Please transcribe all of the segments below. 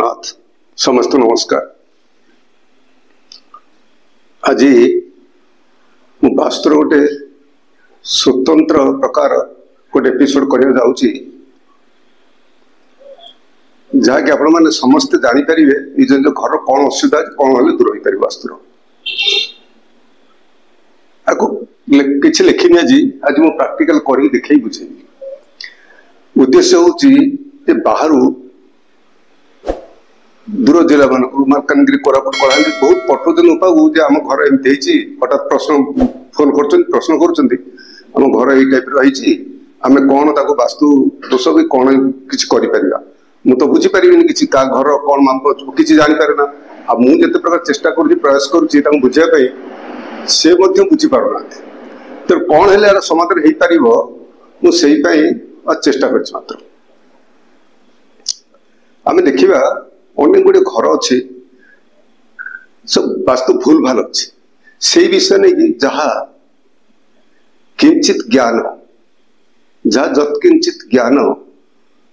जगन्नाथ समस्त नमस्कार। आज वास्तव गोटे स्वतंत्र प्रकार गोटे एपिसोड करने जाऊँगी जहाँकि आपण मैंने समस्ते जानीपर निज निज घर कौन असुविधा कौन हेल्ले दूर हो पार वास्तव किसी लिखिनी आज मुझे प्राक्टिकल कर देखे बुझे उद्देश्य हूँ बाहर दूर जिला मान मालकानगिरी कोरापुट कलाहांडी बहुत पठौन पाऊ आम घर एमती हठात प्रश्न फोन प्रश्न कर घर यही टाइप रही आम कौन ताको वास्तु दोष भी कौन किसी कर मु तो बुझीपारि कि घर कौन माप किसी जानीपारे ना आ मुझे प्रकार चेष्टा कर प्रयास करुँचा बुझापी से बुझीपार ना तो कौन है समाधान हो पार मुझे चेष्टा कर मात्र आम देखा अनेक गुड़े घर अच्छे सब वास्तु भूल भाल अच्छे से विषय नहीं जहा किंचित ज्ञान जहा जत्किंचित ज्ञान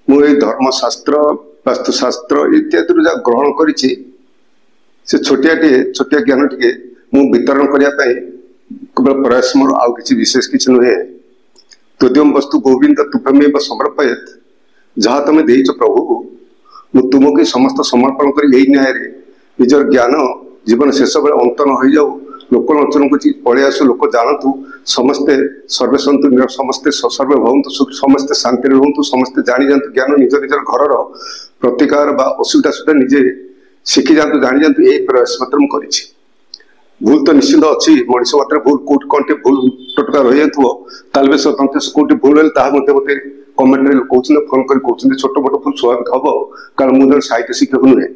मुझे धर्मशास्त्र वास्तुशास्त्र इत्यादि जहाँ ग्रहण कर छोटिया ज्ञान टे मु वितरण करने केवल प्रयास मोर आउ कि विशेष किसी नुहे तुद्यम वस्तु गोविंद तुभ्यमेव समर्पयत जहाँ तुम देच प्रभु मु तुमको समस्त समर्पण कर न्याय निजर ज्ञान जीवन शेष बेले अंत न हो जाऊ लोक लोचन को पलि आसु लोक जानतु समस्ते सर्वे सन्तु समस्ते सर्वे भवन्तु समस्ते शांति रुहतु समस्ते जानी जातु ज्ञान निज निजर घर प्रतिकार असुविधा सुविधा निजे शिखी जातु जानी जातु यही प्रयास मात्र मुझे भूल तो निश्चित अच्छी मनीष मात्र भूल कौट कौन भूल टोटका रही जाए कौट भूल है मत कमेंट कहते फोन कर कहते छोट मोट भूल स्वाभाविक हम कारण मुझे साहित्य शिक्षक नुहे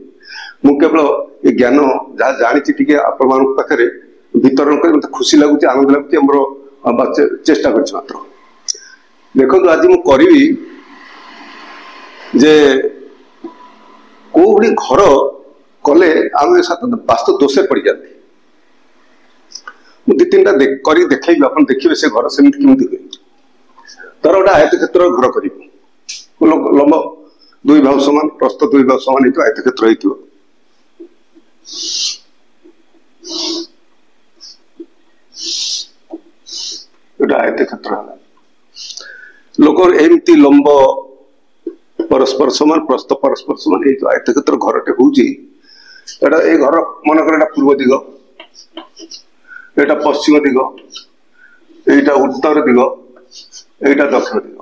मु केवल ये ज्ञान जहाँ जानी आपण मान पाखे वितरण कर मत खुशी लगुच आनंद लगुच चेष्टा कर मात्र देखो आज मु करी जे कौड़ी घर कले आम वास्तव दोषे पड़ जाते दु तीन टा कर देखी आप देखिए से घर सेमती केमती हुए तार गोटे आयत क्षेत्र घर कर लंब दुई भाव समान प्रस्थ दुई भाव समान हो आयत क्षेत्र हो आयत क्षेत्र लोक एमती लंब परस्पर समान प्रस्थ परस्पर समान ये आयत क्षेत्र घरटे हूँ ये घर मनकर पूर्व दिग एटा पश्चिम दिग एटा उत्तर दिग एटा दक्षिण दिग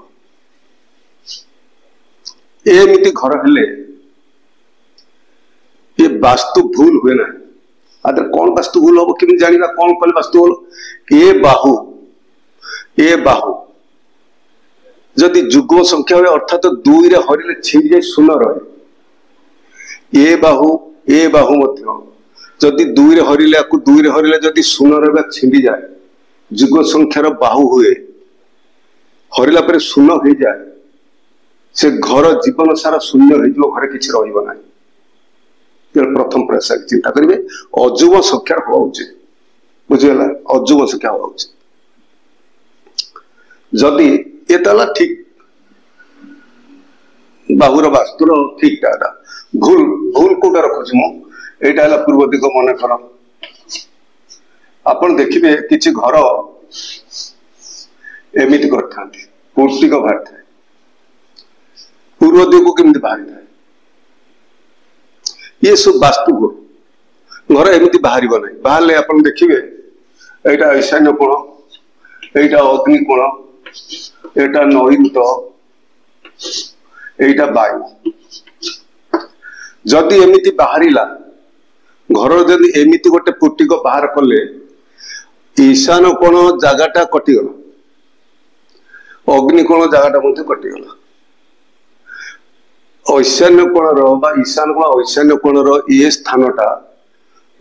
एमती घर हेले ये वास्तु भूल हुए ना आदर कौन वास्तु भूल हम केमी जाना कौन कले वास्तु भूल ये बाहु जदि जुग्म संख्या हुए अर्थात दुई रे हरिले छिड़ी जाए शून्य रहे ये बाहु मध्य जदि दुई रे हरिले जदि शून्य रहा छिड़ी जाए जुग्म संख्यार बाहु हुए हरिला पर शून्य हो जाए से घर जीवन सारा शून्य हो घरे किसी रहा प्रथम प्रयास चिंता करेंगे अजुब संख्या हवा उचित बुझीगला अजुब संख्या हवा उचित जदि ये ठीक बाहुर वास्तुर ठीक टा भूल भूल कोटा रखुची मुझा पूर्व दिग मन कर आप देखिए किसी घर एमती कर पूर्तिक बाहरी था पूर्व दिग को केमती बाहरी था ये सब वास्तु घर एमती बाहर ना बाहर आप देखिए यहाँ ईशान्य कोण यहाँ अग्नि कोण यहाँ नैऋत्य यहाँ वायु जदि एमती बाहर घर जदि एमती गोटे पुटिक बाहर कले ईशान कोण जगटा कटिगला अग्नि कोण जगटा कटिगला ईशान्य कोण ईशान कोण ईशान्य कोण ये स्थानटा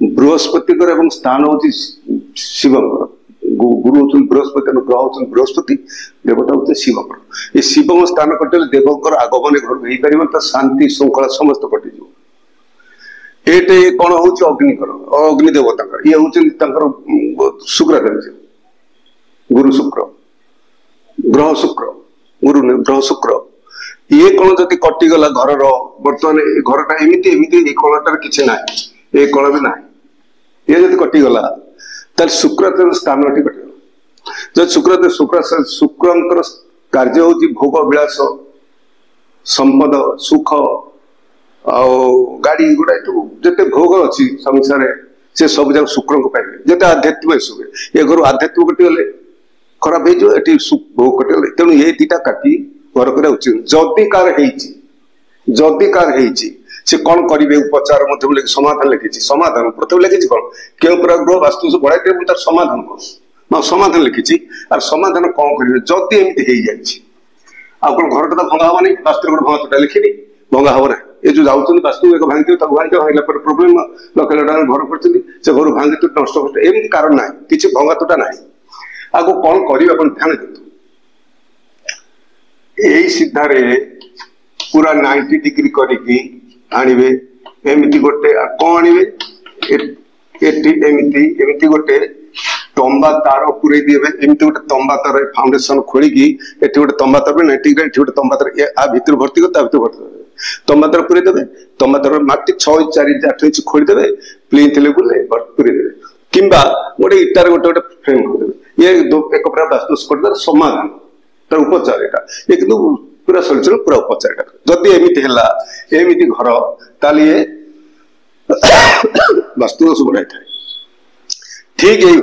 बृहस्पति स्थान हूँ शिवकर गुरु होती बृहस्पति ग्रह होती बृहस्पति देवता होते शिवकर ये शिव स्थान कटे देवकर आगमन घर हो पार शांति श्रृंखला समस्त कटिज ये कौन हूँ अग्निकर अग्नि देवता ये हूँ शुक्र गुरु शुक्र ग्रह शुक्र गुरु ग्रह शुक्र ये कौन जदि कटिगला घर बर्तमान घरटा एमती एमती ये कणटार किसी ना ये कण भी ना ये जब कटिगला ताल शुक्र स्थान कटिगला जब शुक्र शुक्र कार्य हूँ भोग विलास संपद सुख गाड़ी गुड़ा जिते भोग अच्छी संसार से सब जाक शुक्र को पाइबे जिते आध्यात्मिक सुबह ये घर आध्यात्मिक कटिगले खराब हो भोग कटिगले तेणु ये दीटा काटी घर करा उचित जदि कार से कौन करेंगे उपचार समाधान लिखी समाधान प्रथम लिखी कौन क्यों ग्रह वास्तु बढ़ाई तार समाधान कौन समाधान लिखी और समाधान कौन करेंगे जदि एमती आप घर तो भंगा हेनी वास्तु गोटे भंगा तोटा लिखिनी भंगा हम ना ये जो जाऊँ वास्तु एक भांगी भांगा प्रोब्लेम लक्ष लाख घर कर घर भांगी तो नष्ट कर एमती कारण ना कि भंगा तोटा ना आपको कौन करेंगे आप ध्यान दिखाते यही सीधारे पूरा 90 डिग्री करके आनिबे एमती गोटे कौन आनिबे एमती गोटे तंबा तार पूरे देवे एमती गोटे तंबा तार फाउंडेशन खोलिकी एटी गोटे तंबा तार 90 डिग्री एटी गोटे तंबा तार आ भीतर भर्ती कर भीतर भर्ती तंबा तार पूरे देवे तंबा तार माटी 6 इंच 4 इंच 8 इंच खोली देवे प्लिंथ लेवल पूरे देवे किंबा गोटे इटार गोटे गोटे फ्रेम कर देवे ये एक प्रकार वास्तु समाधान तार उपचार ये कि पूरा सल्यूशन पूरा उपचार जदि एमती है एमती घर ताल ये वास्तु बढ़ाई था ठीक यही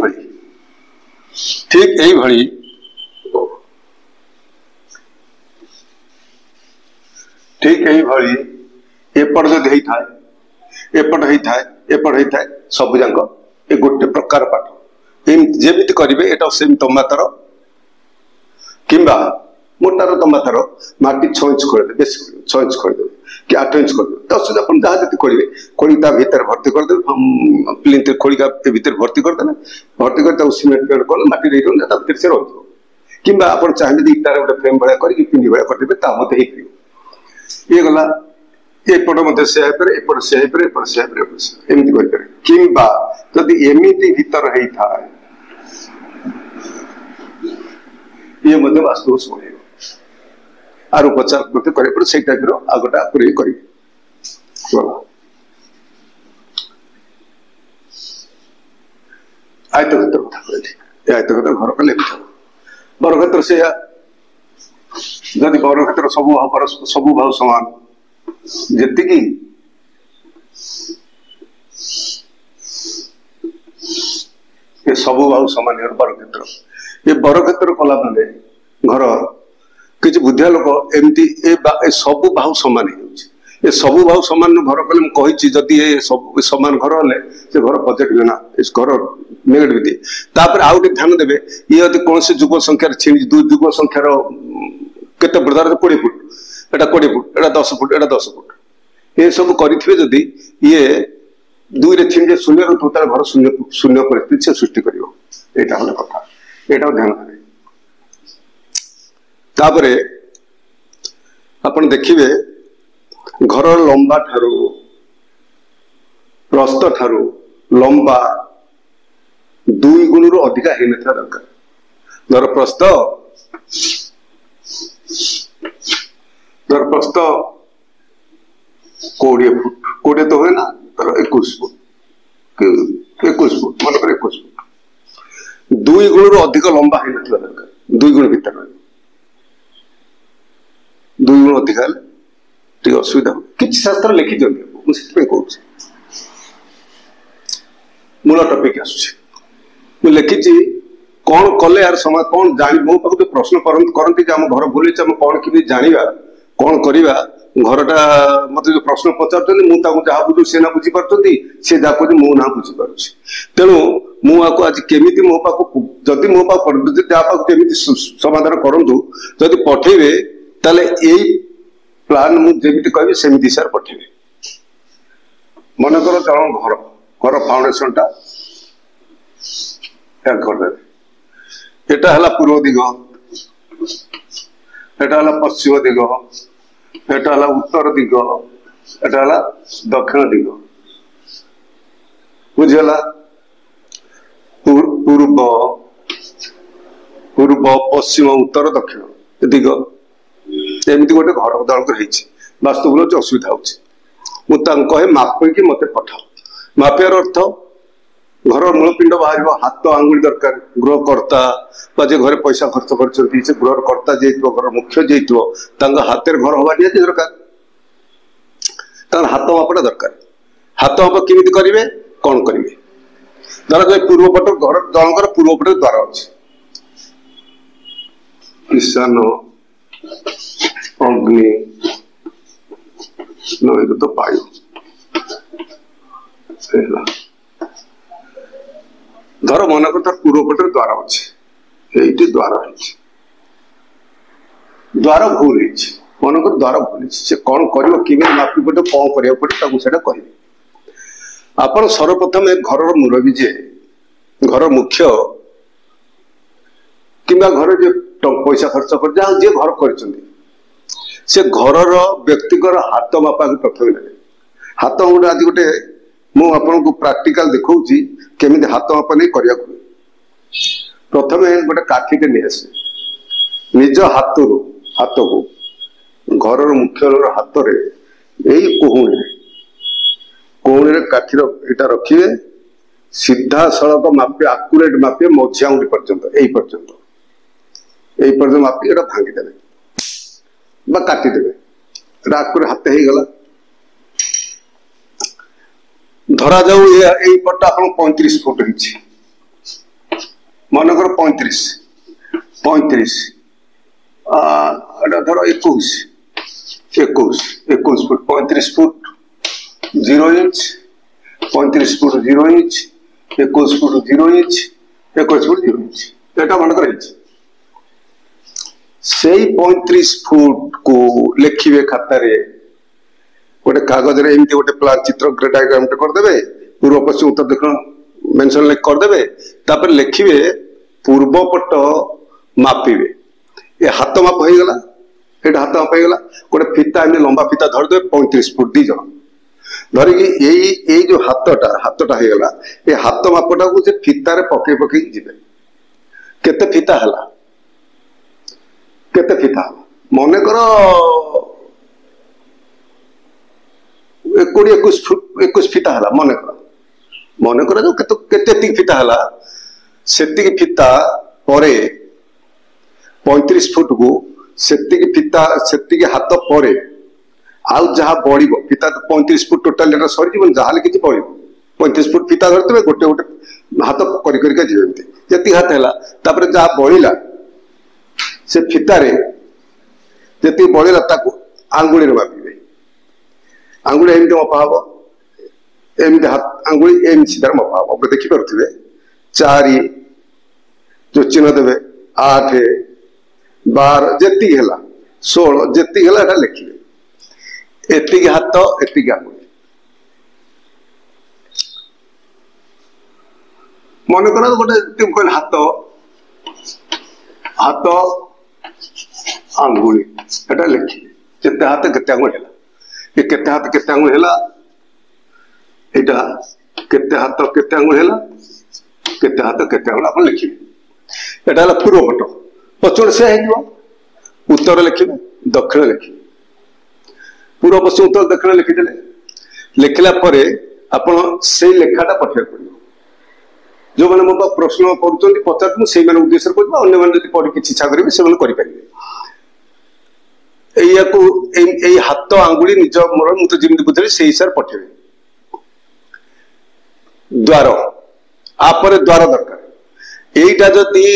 भली एपट जदि होता है एपट होता है सब जाक ये गोटे प्रकार पाठ जमी करेंगे एटा सेम तंबा तार किंबा मोटार तंबा तार माटी 6 इंच कर बेस 6 इंच करदे कि 8 इंच करदे तो असुविधा अपन जहाँ जति करेंगे खोली भीतर भर्ती करदे प्लिंथ खोली भीतर भर्ती करदे भर्ती कर सीमेंट पेंट कर माटी भीतर से रही किंबा आप चाहिए इटार गोटे फ्रेम भाया कर पिंडी भाया करदे मत ये गला एपट मत से एपट से एमती कर किंबा जदि एमती भीतर होता है ये मध्य वास्तु शुभ आर उपचार करे से टाइप आगटा पूरे करेंगे आयतक्षेत्र कथा कहली आयतक्षेत्र घर कले बरक्षेत्र से जदि बरक्षेत्र सब भाव समान जी सब भाव समान बरक्षेत्र ये बरक्षेत्र कला माने घर किसी बुद्धिया लोक एमती सब भाव सामान हो सब भाव सामान घर कले मुझे जदि ये सब सामान घर हेल्ले से घर पॉजिटिव ना घर नेगेटिव दिए तापर आउ ध्यान देवे ये यदि कौन से जुग संख्यार छिड़ी दुई जुग संख्यार केते प्रकार 20 फुट एटा 20 फुट एटा 10 फुट एटा 10 फुट ये सब करेंगे जदि ये दुई रे छिड़ी शून्य रू घर शून्य शून्य परिस्थिति से सृष्टि कर कथा यहाँ ध्यान देवे तापरे आपण देखिए घर लंबा ठारू प्रस्थ ठारू लंबा 2 गुण रु अधिका है दरकार दर प्रस्थ 20 फुट 20 तो हुए ना तर 21 फुट 21 फुट मन कर 21 फुट 2 गुण रु अधिक लंबा है दरकार 2 गुण भीतर 2 गुण अधिका असुविधा कि शास्त्र लिखी कहूँ मूल टपिक आसुच्छी लिखी कौन कले यार समाज कौन जानी मो पाक जो प्रश्न करती आम घर बुले कौन कि जाना कौन करवा घरटा मत जो प्रश्न पचार मुझे बुझू सी ना बुझीपार सी जहाँ कह मु ना बुझीपार तेणु मुझे आज केमी मो पाक जदि मो पाक जहाँ केमी समाधान करूँ जदि पठेबे ताले यही प्लान मुझे कह सेमती सार पठेबे मन कर जन घर घर फाउंडेशन टा करदे पूर्व दिग एटा पश्चिम दिग एटा उत्तर दिग एटा दक्षिण दिग बुझला पूर्व पूर्व पश्चिम उत्तर दक्षिण दिग एमती गोटे घर दलक वास्तव असुविधा हो कहे मापिकी मत पठाओ मापियार अर्थ घर मूलपिंड बाहर हाथ आंगुली दरकार गृहकर्ता जे घरे पैसा खर्च कर गृहकर्ता जे घर मुख्य जे हाथ घर हवा निहाती दरकार हाथ मापटा दरकार हाथ माप केमी करेंगे कौन करेंगे धर जो पूर्वपट घर जनकर पूर्वपट द्वार अच्छे ईशान अग्नि नैऋत तो पायु धर मनक तार पूर्वपट द्वार अच्छे ये द्वार द्वार भूल मनक द्वार भूल से कौन कर मापी पड़े कौन करा पड़े कह आपण सर्वप्रथम घर मुरबी जे घर मुख्य कि घर जे पैसा खर्च कर जहाँ जे घर कर से घर व्यक्तिकर हाथ मापा प्रथम ने हाथ गोटे आज गोटे मुझे प्राक्टिकल देखा केमी हाथ मापा नहीं करने प्रथम गोटे काठीटे नहीं आसे निज हाथ को घर मुख्य हाथ में यही कोहणी काठीर यहाँ रखिए सीधा सड़क मापे आकुरेट मापे मझी आंगुली पर्यंत यही पर्यंत मापी ये भांगीदेवे काटिदेवे आकुरे हाथ हो गला धरा जाऊ यही पट आप 35 फुट मनकर 35 धर 21 foot 35 foot 0 inch 35 foot 0 inch 21 foot 0 inch 21 foot 0 inch एटा मनकर से 35 फुट को लिखिए खाता रे गोटे कागज रे एमती गोटे प्लान चित्र डायग्राम करदे पूर्व पश्चिम उत्तर दक्षिण मेंशन करदे तापर लिखिए पूर्वपट मापिबे ये हाथ माप हो गला ये हाथ माप हो गला गोटे फीता एमती लंबा फीता धरदे 35 फुट 2 जन धरिकी यही जो हाथटा हो गला ये हाथ मापटा को से फीतार पकई पकई जीवे केते फीता हला केते फीता मन कर 21 फीता हला मन कर जो केते फीता हला सेतिक फीता परे 35 फुट को सेतिक फीता सेतिक हाथ परे आउ जहाँ बढ़ फीता तो 35 फुट टोटाल सरी जहाँ कि बढ़ 35 फुट फीता धरते गोटे गोटे हाथ कर जी हाथ है जहाँ बढ़ला से फीतार जी बढ़ला आंगुली मापिबे आंगुली एमती मपा हम एमती हाथ आंगुली एम सीधार मपा हम देखिपे 4 जो चिन्ह देवे 8 12 जी है 16 जी है लिखिए एति हाथ एति आंगुली मन कर गोटे हाथ हाथ आंगुली एटा लिखिए केते हाथ केते आंगुली है ये केते हाथ केते आंगुली है एटा केते हाथ केते आंगुली है केते हाथ केते आंगुली आप लिखिए एटा पूर्वपट पश्चिम से उत्तर लिखिए दक्षिण लिखिए पूर्व पश्चिम उत्तर दक्षिण लिखिदे लिखला आप से लेखाटा पठे पड़ो जो मैंने मो प्रश्न कर पचार से उद्देश्य कर इच्छा करेंगे हाथ आंगुली निज मोर मुझे जमी बुझे से हिसाब पठेबे द्वार आपर द्वार दरकार यहीटा जदि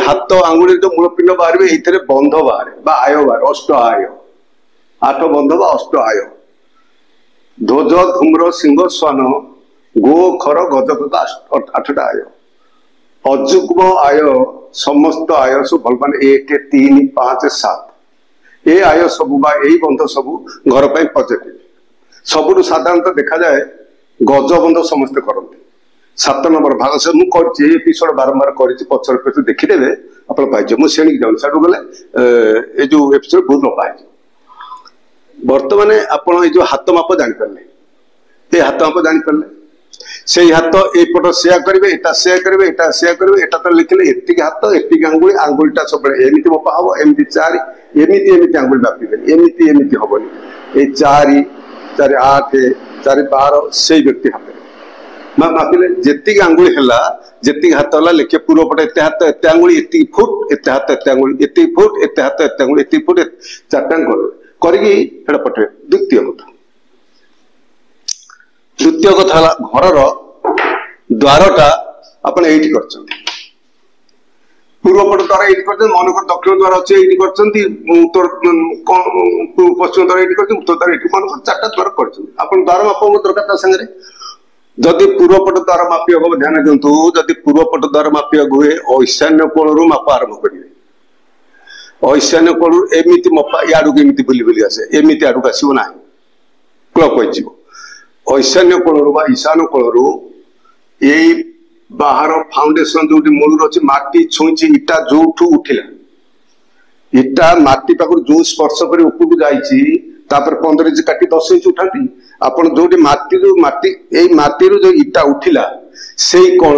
हाथ आंगुली जो मूलपिंड बाहर ये बंध बाहर आय बाहर अष्ट आय 8 बंध बा अष्ट आय ध्वज धूम्र सिंह स्वान गो खर गजपता 8टा आय अजुग्म आय समस्त आय सब भल मान 1 3 5 7 ये आय सब यही बंध सब घर पर पॉजिटिव सबुठ साधारणतः देखा जाए गज बंध समस्ते करते 7 नंबर भाग से मुझे एपिसोड बारंबार कर पचर देखीदे आप पाइजे मुझे जाऊँ साढ़ू गले ये जो एपिसोड बहुत लंबा है बर्तमान आप जो हाथ माप जापर ये हाथ माप जापर से हाथ एपट सेया करेंगे एटा सेया करेंगे एटा सेया करेंगे एटा तो लिखले एतिक हाथ एतिक आंगुली आंगुलीटा सब एमती मपा हम एमती चारि एमती एमती आंगुली मापिबे एमती एमती हबनी ए 4 4 8 4 12 से व्यक्ति हाथ मापिले जेतिक आंगुली हला जेतिक हाथ हला लिखे पूर्व पटे एते हाथ एते आंगुली एति फुट एते हाथ एते आंगुली एति फुट एते हाथ एते आंगुली एति फुट चारटा करगी हेडा पटे द्वितीय कथा घरर द्वारटा अपन एठी करछन पूर्वपट द्वार एठी करछन मनकर दक्षिण द्वार अछि एठी करछन उत्तर पश्चिम द्वार एठी करछन उत्तर द्वार एठी मनकर चारटा द्वार करछन अपन द्वार माप दरकार ता संगे जदि पूर्वपट द्वार मापिया को ध्यान दिंतु जदि पूर्वपट द्वार मापिया हुए ईशान्य कोण माप आरंभ करेंगे ईशान्य कोण एमती मपा याडू एमती बुली बुली आसे एमती आडू आसो ना क्लॉकवाइज ईशान्य कोण ईशान कोण यही बाहर फाउंडेशन जो मूल अच्छी माटी छुईची इटा जो उठिला इटा माटी पाखर जो स्पर्श कर उपरकू जाइए 15 इंच काटी 10 इंच उठाती आपण जो माटी माटी जो इटा उठिला से कोण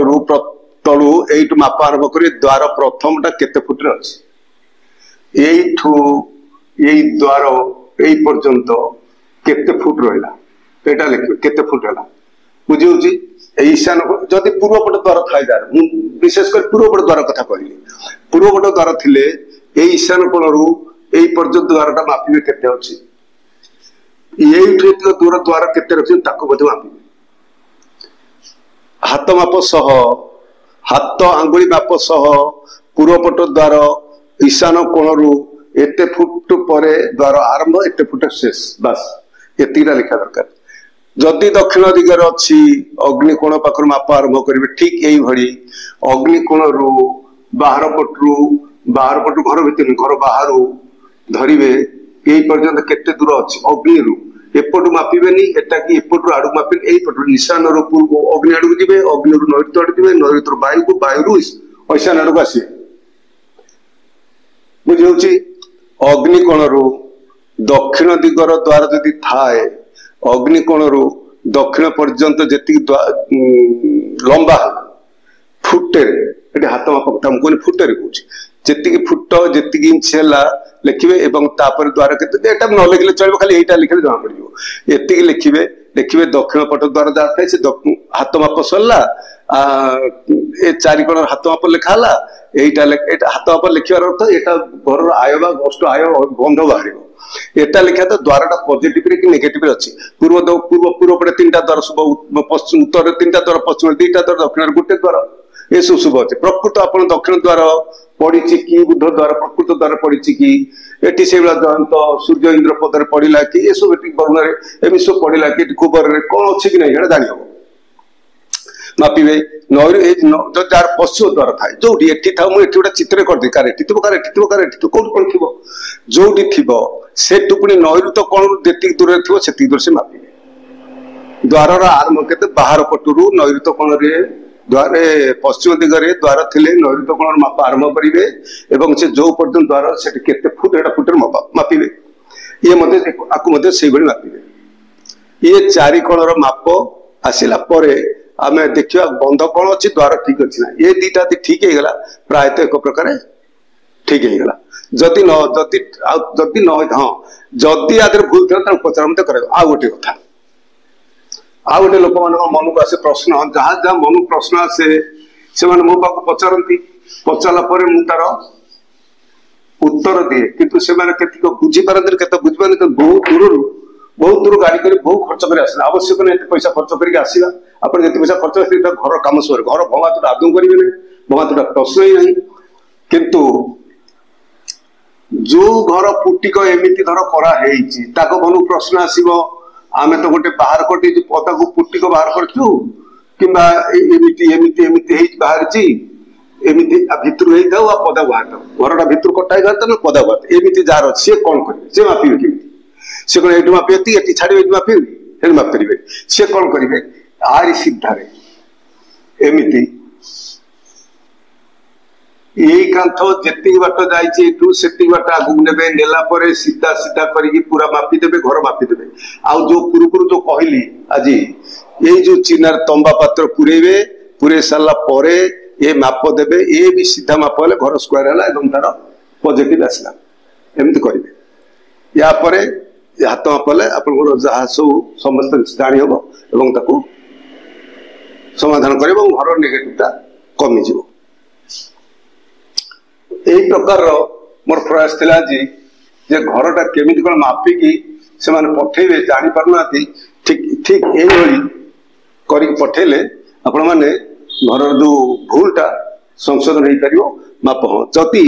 तलू एटू माप आरंभ कर द्वार प्रथम टा केते फुट रे अछि यही द्वार यही पर्यंत केते फुट रहिला एटा लिखियो केते फुट हला बुझी होची ईशान जदि पूर्वपट द्वार थाई दार विशेष कर पूर्वपट द्वार कथा कहली पूर्वपट द्वार थिले ए ईशान कोणरू एही पर्यंत द्वारटा मापिबे केते अछि एही दूर द्वार केते रछि ताको बदे मापिबे हाथ माप सह हाथ आंगुली माप सह पूर्वपट द्वार ईशान कोणरू एते फुट परे द्वार आरंभ एते फुट शेष बस एतिरा लिखा दरकार जदि दक्षिण दिगरे अच्छी अग्निकोण पाखर माप आरंभ करेंगे ठीक यही भली अग्निकोण रु बाहर पटू घर भीतर घर बाहर धरिवे यही पर्यंत केते दूर अच्छी अग्नि रु एपटू मापिबेनी एटा कि एपटू आडू मापिबे एही पटू ईशान रु पूर्व अग्नि आडू जिबे अग्नि रु नैऋत्य आडू जिबे नैऋत्य वायु को वायु रु ईशान आडू आसे बुझी होची अग्निकोण रु दक्षिण दिगर द्वार यदि थाए अग्निकोण रु दक्षिण पर्यंत जी लंबा फुटे हाथ माप कथा मुझे फुटे जी फुट जी इंच है लिखे और द्वार के न लिखले चलो खाली यहीटा लिखले जना पड़ ये लिखे देखिए दक्षिण पट द्वार जहाँ थाए से हाथ माप सरला ए 4 कोण हाथ माप लिखाला यहीटा हाथ माप लिखार अर्थ यहाँ घर आय गोष्ठ आय बंध बाहर एटा लिखा तो द्वारटा पॉजिटिव रे कि नेगेटिव अच्छी पूर्व पटे 3टा द्वार शुभ पश्चिम उत्तर 3टा द्वार पश्चिम 2टा द्वार दक्षिण गोटे द्वार ये सब शुभ अच्छे प्रकृत आप दक्षिण द्वार पड़ी कि बुध द्वार प्रकृत द्वार पड़ी कि एटी से जयंत सूर्य इंद्र पदर पड़ा कि ये सब वरुण एम सब पड़ा कि गोबर कौन अच्छी कि नहीं जानी हम मापिबे जार पश्चिम द्वार थाए जो एटी था मुझे गोटे चित्र करदे कार एटी थो कार एटी थो कार एटी कौन कौन थी जो से पुणी नैऋत्य कोण जी दूर थी से दूर से मापिबे द्वार आरंभ के बाहर पटू नैऋत्य कोण द्वार पश्चिम दिगरे द्वार थिले नैऋत्य कोण माप आरंभ करेंगे एवं से जो पर्यटन द्वार से केते फुट एटा फुट मापिबे ये मापिबे ये 4 कोणर माप आसिला परे आमे देखिया बंध कौन अच्छी द्वार ठीक अच्छी ना ये दीटा ठीक है प्रायतः एक प्रकार ठीक है जदि न हाँ जदि आदि भूल था पचार मत कर गोटे कथा आ गोटे लोक मन को आसे प्रश्न जहाँ जहाँ मन प्रश्न आसे से मो पाक पचारती पचारा तार उत्तर दिए किंतु से बुझी पारती केते बुझी बहुत दूर गाड़ी कर बहुत खर्च कर आस आवश्यक नहीं पैसा खर्च करके आसवा आप पैसा खर्च घर कम सर घर भंगा तो आदौ करेंगे ना भंगा तो प्रश्न ही नहीं किंतु जो घर पुटिक एमती धर कर मन प्रश्न आसो आम तो गोटे बाहर कटे पदा को पुटिक बाहर करूँ कि बाहरी एमती भितर पदा बाहर था घरटा भितर कटा था ना पदा बाहर एमती जार सी कौन करेंगे सी मापिबे केमती से कौन ये मापे ये छाड़े मापे माप करेंगे सी कौन करेंगे आरी सिद्धारे एमती यही कांथ जेति बाट जाती बाट आगू ने नेला सीधा सीधा करके पूरा मापी देवे घर मापी देवे आउ जो पूर्व जो कहली आज ये जो चिनार तंबा पात्र पुरेबे पुरे सारा पर ये माप देवे ये भी सीधा माप हेले घर स्क्वायर है एकदम तार पॉजिटिव आसला एमती करेंगे या परे हाथ माप हेले आप जहाँ सब समस्त जानी हम और समाधान कर घर नेगेटिवटा कमिज यही प्रकार मोर प्रयास थिला जी जे घरटा केमिति कोन मापिकी से माने पठेबे जानि परना ठीक ठीक एई करी पठेले आपण माने घर जो भूलटा संशोधन हो पारिबो माप जति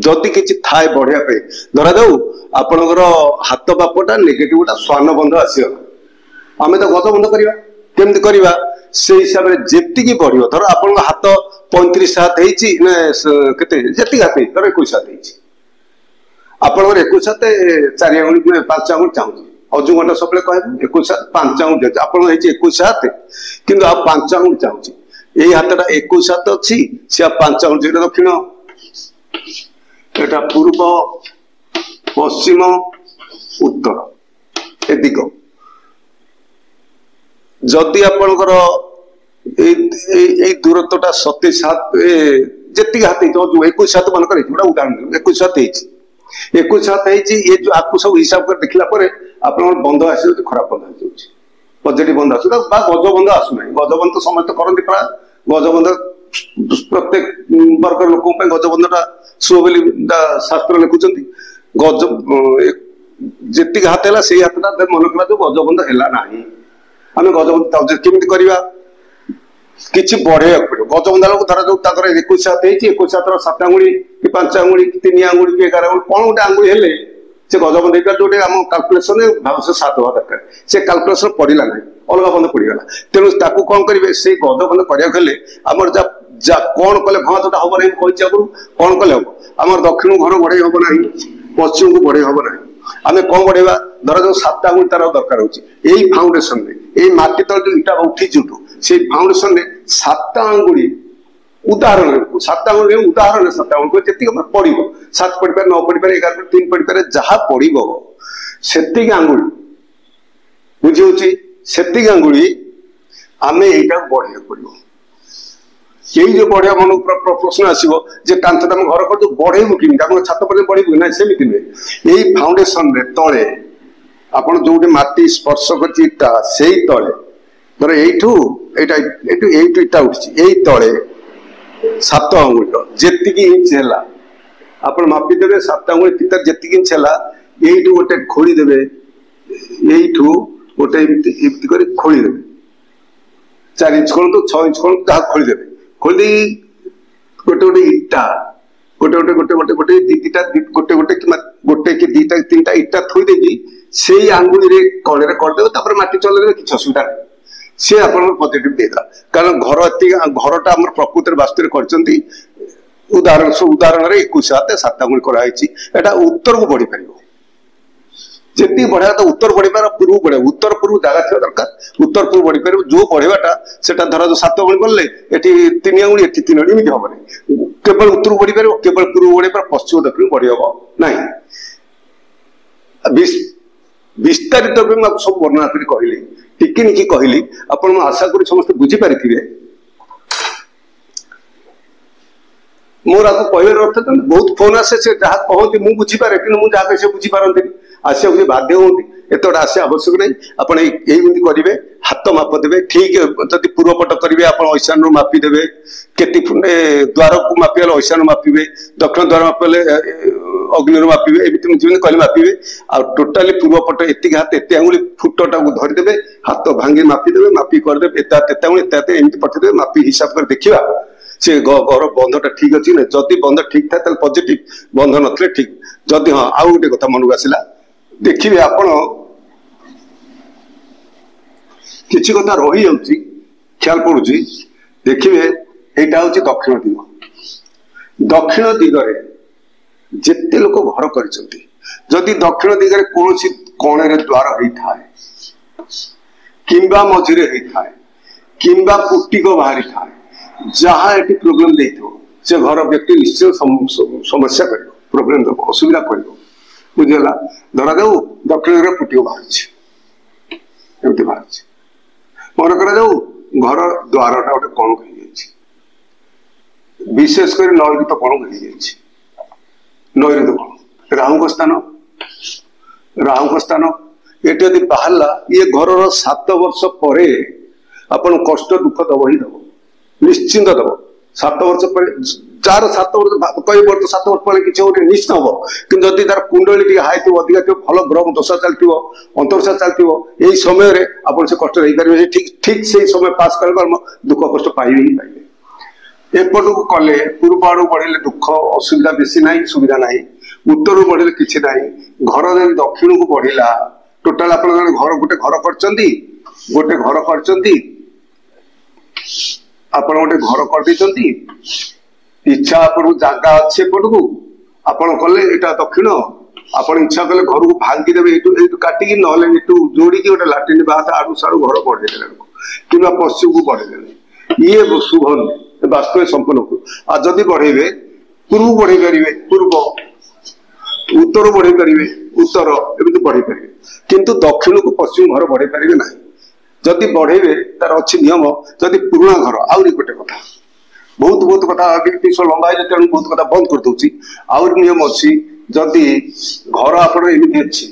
जति किछि थाए बढ़िया पे धरा जाऊ आपनकर हाथ बापटा नेगेटिवटा स्वान बंध आसीगला आमे तो गज बंध करिवा केमिति करिवा से हिसाब रे जेति की बढ़ियो धर आपन हाथ 35 हाथ हेछि ने केते जेति हाथ धर 21 हाथ हेछि आपन 21 हाथ 4 आंगुल में 5 आंगुल चाहू अजु घंटा सबले कहबे 21 हाथ 5 आंगुल दे आपन हेछि 21 हाथ किंतु आ 5 आंगुल चाहू एई हाथटा 21 हाथ अछि से 5 आंगुल जेटा दक्षिण एटा पूर्व पश्चिम उत्तर ए दिग जदि आपणकर दूरत्वटा 27 हाथ जी हाथ जो 21 हाथ मन कर उदाहरण 21 हाथ 21 हाथ ये जो आपको सब हिसाब कर देखला आप बंध आस खराब बंध आस पॉजिटिव बंध आस गज बंध आसुना गज बंध तो समस्त करती प्राय गज बंध प्रत्येक वर्ग लोक गज बंधटा शुभ बोली शास्त्र लिखुंट गज जी हाथ है से हाथटा मन करा जो गज बंध है ना आम गजबंध केमी करवा किसी बढ़े पड़ो गजबंधा लोग धर जो 21 हाथ 21 हाथ 7 आंगुड़ी कि 5 आंगुड़ी कि 3 आंगुड़ी कि 11 आंगुड़ी कौन गोटे आंगुड़ी हेले से गजबंध जो आम काल्कुलेसन भाव 7 हवा दरकार से काल्कुलेसन पड़ा ना अलग बंध पड़गला तेणु ताकू कौन करेंगे से गजबंध कराया आमर कौन कले भावटा हम ना कही आगु कौन कले हम आम दक्षिण घर बढ़े हम ना पश्चिम को बढ़े हम ना आम कौन बढ़ेगा धर जो 7 आंगुल तार दरकार होची फाउंडेशन में माटी तल जो इटा उठी जुटू से फाउंडेशन में 7 आंगुड़ी उदाहरण 7 आंगुल उदाहरण 7 आंगुल जी पड़ 7 पड़ पारे 9 पड़ पारे 11 3 पड़ पारे जहाँ पड़ो से आंगुड़ी बुझे से आंगुड़ी आम यहीटा बढ़िया पड़ो यही जो बढ़िया मन प्रश्न आसो कांथ घर कर जो बढ़ेबू कि छात पर बढ़ेबू ना सेमती नुहे यही फाउंडेशन रे तले आप जो माटी स्पर्श करता से तले धर यू इटा उठी यही तले 7 आंगुल जी इंच है आप मापिदेवे 7 आंगुल भीतर जी इंच है यही गोटे खोलीदेवे यही गोटे खोलीदेवे 4 इंच खोलते 6 इंच खोलते जहाँ खोलीदेवे खोली गोटे गोटे इटा गोटे गोटे गोटे गोटे गोटे दीटा गोटे गोटे गोटे कि 2टा 3टा इटा थोई देगी से आंगुली कड़े करदे माटी चल किसी असुविधा नहीं सी आप पॉजिटिव देगा कारण घरटा आम प्रकृति वास्तव कर उदाहरण 21 हाथ 7 आंगुल कराई उत्तर को बढ़ी पार जी बढ़िया तो उत्तर बढ़ी पार पूर्व बढ़े उत्तर पूर्व जगह थी दरकार उत्तर पूर्व बढ़ी पार जो बढ़ाटा से धर जो 7 आंगुल बढ़ले ये 3 आंगुल ये 3 आंगुल एमती हम केवल उत्तर बढ़ी पार केवल पूर्व बढ़ी पार पश्चिम दक्षिण बढ़ी हम ना विस्तारित सब वर्णना कर कहली टिकिनिकी कहली आप आशा करी समस्त बुझीपारे मोर आपको कहर अर्थ बहुत फोन आसे से जहाँ कहते मुझे बुझीपारे कि मुझे जहाँ कहे बुझीपारती आसा बाध्य होती एतटा आसा आवश्यक नहीं आपड़ यही करेंगे हाथ माप देवे ठीक जब पूर्वपट करेंगे आप ईशान मापिदेवे केती द्वार को मापे ईशान मापिबे दक्षिण द्वार मापे अग्नि मापिबे एमती कहले मापिबे आ टोटाली पूर्वपट एति हाथ एत आंगुली फुटटा को धरीदेवे हाथ भांगी मापिदेवे मापी करदे एत आंगुल एत एमती पठेदेवे मापी हिसाब कर देखा से घर बंधटा ठीक अच्छी ना जदि बंध ठीक था पॉजिटिव बंध नथिले ठीक जदि हाँ आउ गोटे कथा मन को आसला देखिए आपण किसी कथा रही जाऊँगी ख्याल पड़ुची देखिए यहाँ हूँ दक्षिण दिग दक्षिण दिगरे जिते लोक घर करी दक्षिण दिगरे कौन कणे द्वार होता है किंबा मझिरे होता है किंबा पुटिक बाहरी था जहाँ ये प्रोब्लेम दे से घर व्यक्ति निश्चय समस्या कर प्रोब्लेम दब असुविधा कर बुझीगला धरा जाऊ दक्षिण पुटिक बाहर बाहर मन कर घर द्वारटा गोटे कण विशेषकर नई तो कण नई तो कण राहु स्थान ये जब बाहर ये घर 7 वर्ष पर आपन कष्ट दुख दब ही दब निश्चिंत दब 7 वर्ष पर जार 7 वर्ष कई वर्ष 7 वर्ष पर किसी गोटे निश्चित हम कि जदि तार कुंडली हाई थी अधिका थी भल ग्रह दशा चलती अंतरशा चलती यही समय आप कष्ट रही पारे ठीक ठीक से समय पास कर दुख कष्ट पाइबे ही पाइबे एपट को कले पूर्व आड़ बढ़े दुख असुविधा बेसी ना सुविधा ना उत्तर बढ़े किसी ना घर दक्षिण को बढ़ला टोटाल आप घर गोटे घर कर इच्छा आपन जगह अच्छे एपट को आपन कले यहाँ दक्षिण आपन इच्छा कले घर को भांगीदेवे ये काटिकी ना जोड़ी गोटे लाट्रिन बात आड़ू साड़ू घर बढ़ेदेले कि पश्चिम को बढ़ेदेले ये शुभ नुहे वास्तव संपूर्ण आ जदि बढ़ेबे पूर्व बढ़े पारे पूर्व उत्तर बढ़े पारे उत्तर एमती बढ़े पारे किंतु दक्षिण को पश्चिम घर बढ़े पारे ना जदि बढ़ेबे तार अच्छी नियम जदि पुराणा घर आउरी गोटे कथा बहुत बहुत कथा लंबा है तेणु बहुत कथा बंद कर दूसरी आउरी नियम अच्छी जदि घर आपड़ एमती अच्छी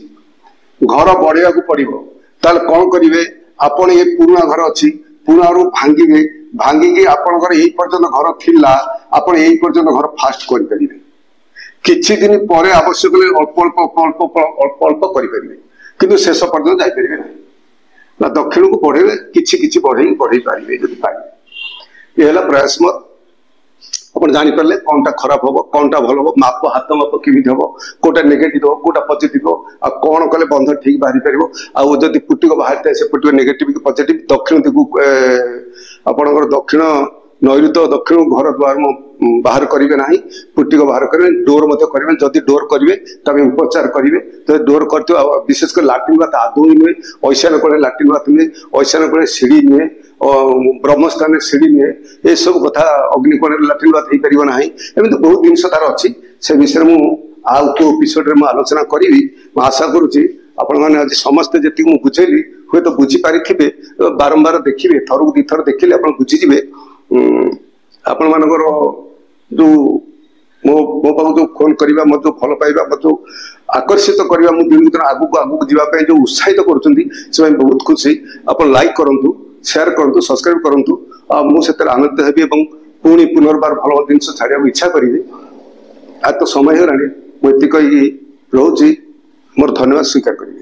घर बढ़िया को पड़ो ताल कौन करेंगे आपड़ ये पुराणा घर अच्छी पुराणा रू भांगे भांगिकी आपणकर यही पर्यंत घर थिला आपण यही पर्यंत घर फास्ट करि परिबे किछि दिन परे आवश्यक अल्प अल्प अल्प अल्प अल्प करि परिबे किंतु शेष पर्यंत जाई परिबे ना दक्षिण को बढ़ेबे किछि किछि बढ़ई पारिबे जदि पाइबे ये हला प्रयास मत अपन जानि परले कोनटा खराब होबो कोनटा भलो होबो माप हाथ माप केमिति होबो कोटा नेगेटिव हो कोटा पॉजिटिव हो आ कोन कले बंध ठीक बाहरी परिबो आ जदि पुटिक बाहर ताय से पुटिक नेगेटिव की पॉजिटिव दक्षिण दिगु आपणकर दक्षिण नैऋत्य दक्षिण घर द्वार बाहर करेंगे ना पुटिक बाहर करेंगे डोर करेंगे जदि डोर करेंगे तब उपचार करेंगे तो डोर करते विशेषकर लाट्रिन बात आदौ ही नुहे ऐशान कड़े लाट्रिन बात नुहे ऐशान कड़े सीढ़ी नुहे ब्रह्मस्थान सीढ़ी नुहे ये सब कथा अग्निकोण लाट्रिन बात हो पार ना एमती बहुत जिन तार अच्छी से विषय मुझे एपिसोड में आलोचना करी आशा करुच्ची आपण मैंने आज समस्ते जी मुझे बुझेली हुए तो बुझीपारि थे बारंबार देखिए थर को 2 थर देखिले आप बुझीजे आपण मानकर जो मो पाक जो फोन करवा मत जो भल पाइबा मत जो आकर्षित करवा मुझे दिन आगू आगू जावाई जो उत्साहित कर बहुत खुशी आप लाइक करूँ शेयर करूँ सब्सक्राइब करूँ मुझे आनंदित हेबी पुणी पुनर्बार भल जिन छाड़ा इच्छा करी आज तो समय है मुझे कही रोचे मोर धन्यवाद स्वीकार करी।